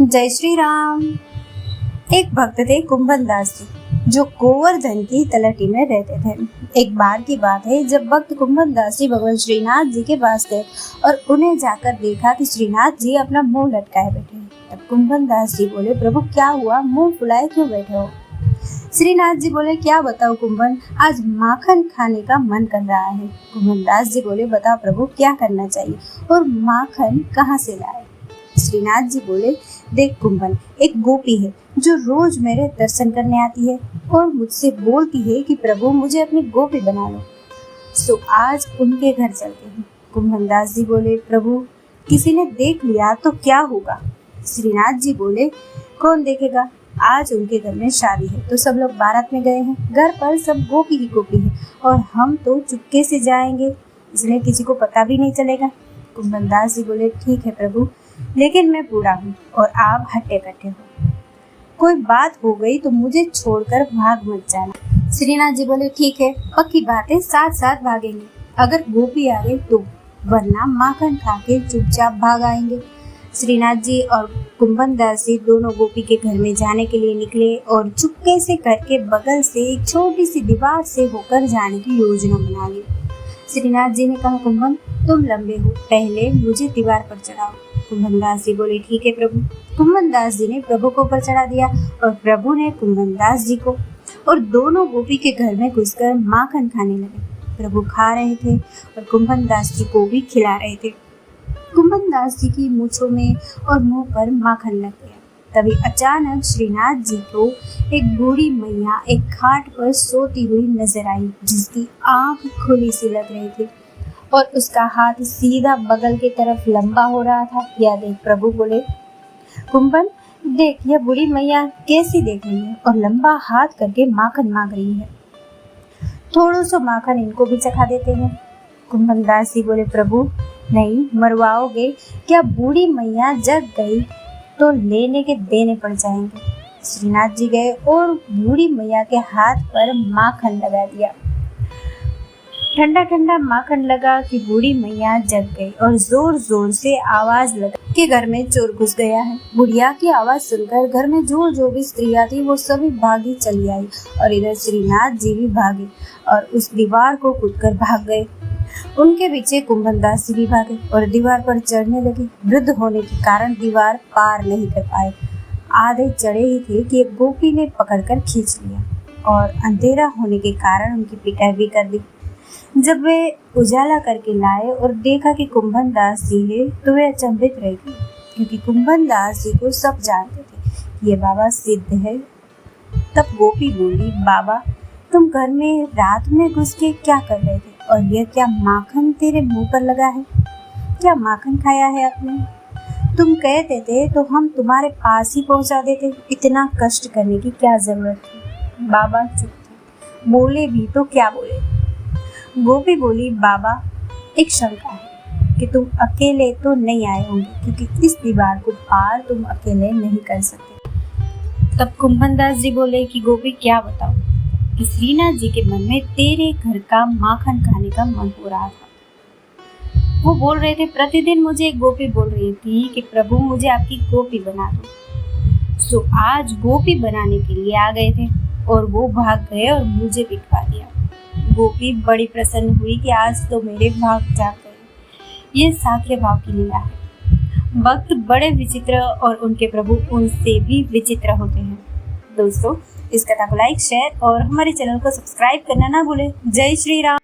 जय श्री राम। एक भक्त थे कुंभन दास जी, जो गोवर्धन की तलहटी में रहते थे। एक बार की बात है, जब भक्त कुंभन दास जी भगवान श्रीनाथ जी के पास गए और उन्हें जाकर देखा कि श्रीनाथ जी अपना मुंह लटकाए बैठे हैं। तब कुंभन दास जी बोले, प्रभु क्या हुआ, मुंह फुलाए क्यों बैठे हो? श्रीनाथ जी बोले, क्या बताओ कुंभन, आज माखन खाने का मन कर रहा है। कुंभन दास जी बोले, बताओ प्रभु क्या करना चाहिए और माखन कहाँ से लाए? श्रीनाथ जी बोले, देख कुंभन, एक गोपी है जो रोज मेरे दर्शन करने आती है और मुझसे बोलती है कि प्रभु मुझे अपनी गोपी बना लो। सो आज उनके घर चलते हैं। कुंभन दास जी बोले, प्रभु किसी ने देख लिया तो क्या होगा? श्रीनाथ जी बोले, कौन देखेगा, आज उनके घर में शादी है तो सब लोग बारात में गए हैं, घर पर सब गोपी ही गोपी है और हम तो चुपके से जाएंगे, इसलिए किसी को पता भी नहीं चलेगा। कुंभन दास जी बोले, ठीक है प्रभु, लेकिन मैं बूढ़ा हूँ और आप हट्टे कट्टे हो, कोई बात हो गई तो मुझे छोड़कर भाग मत जाना। श्रीनाथ जी बोले, ठीक है, पक्की बात है, साथ साथ भागेंगे, अगर गोपी आ गई तो, वरना माखन खा के चुपचाप भाग आएंगे। श्रीनाथ जी और कुंभन दास जी दोनों गोपी के घर में जाने के लिए निकले और चुपके से करके बगल से एक छोटी सी दीवार से होकर जाने की योजना बना ली। श्रीनाथ जी ने कहा, कुंभन तुम लंबे हो, पहले मुझे दीवार पर चढ़ाओ। कुंभन दास जी बोले, ठीक है प्रभु। कुंभन दास जी ने प्रभु को ऊपर चढ़ा दिया और प्रभु ने कुंभन दास जी को, और दोनों गोपी के घर में घुसकर माखन खाने लगे। प्रभु खा रहे थे और कुंभन दास जी को भी खिला रहे थे। कुंभन दास जी की मूंछों में और मुंह पर माखन लग गया। तभी अचानक श्रीनाथ जी को एक बूढ़ी मैया एक खाट पर सोती हुई नजर आई, जिसकी आंख खुली सी लग रही थी और उसका हाथ सीधा बगल की तरफ लंबा हो रहा था। यह देख प्रभु बोले, कुंभन देख, यह बूढ़ी मैया कैसी देख रही है और लंबा हाथ करके माखन मांग रही है, थोड़ा सा माखन इनको भी चखा देते हैं। कुंभन दास जी बोले, प्रभु नहीं, मरवाओगे क्या? बूढ़ी मैया जग गई तो लेने के देने पड़ जाएंगे। श्रीनाथ जी गए और बूढ़ी मैया के हाथ पर माखन लगा दिया। ठंडा ठंडा माखन लगा कि बूढ़ी मैया जग गई और जोर जोर से आवाज लगा कि घर में चोर घुस गया है। बुढ़िया की आवाज सुनकर घर में जो भी स्त्रियां थी वो सभी भागी चली आई और इधर श्रीनाथ जी भी भागे और उस दीवार को कूदकर भाग गए। उनके पीछे कुंभन दास जी भी भागे और दीवार पर चढ़ने लगे। वृद्ध होने के कारण दीवार पार नहीं कर पाए। आधे चढ़े ही थे कि एक गोपी ने पकड़कर खींच लिया और अंधेरा होने के कारण उनकी पिटाई भी कर दी। जब वे उजाला करके लाए और देखा कि कुंभन दास जी है तो वे अचंभित रह गए, क्योंकि कुंभन दास जी को सब जानते थे, ये बाबा सिद्ध है। तब गोपी बोली, बाबा तुम घर में रात में घुस के क्या कर रहे थे और यह क्या माखन तेरे मुंह पर लगा है? क्या माखन खाया है आपने? तुम कहते थे तो हम तुम्हारे पास ही पहुंचा देते, इतना कष्ट करने की क्या जरूरत थी? बाबा चुप थे, बोले भी तो क्या बोले। गोपी बोली, बाबा एक शंका है कि तुम अकेले तो नहीं आए होंगे, क्योंकि इस दीवार को पार तुम अकेले नहीं कर सकते। तब कुंभन दास जी बोले कि गोपी क्या बताओ कि श्रीनाथ जी के मन में तेरे घर का माखन खाने का मन हो रहा था। वो बोल रहे थे, प्रतिदिन मुझे एक गोपी बोल रही थी कि प्रभु मुझे आपकी गोपी बना दो। सो आज गोपी बनाने के लिए आ गए थे और वो भाग गए और मुझे पिटवा दिया। गोपी बड़ी प्रसन्न हुई कि आज तो मेरे भाग जाग गए। ये साख्य भाव की लीला है। भक्त बड़े विचित्र और उनके प्रभु उनसे भी विचित्र होते हैं। दोस्तों, इस कथा को लाइक, शेयर और हमारे चैनल को सब्सक्राइब करना ना भूलें। जय श्री राम।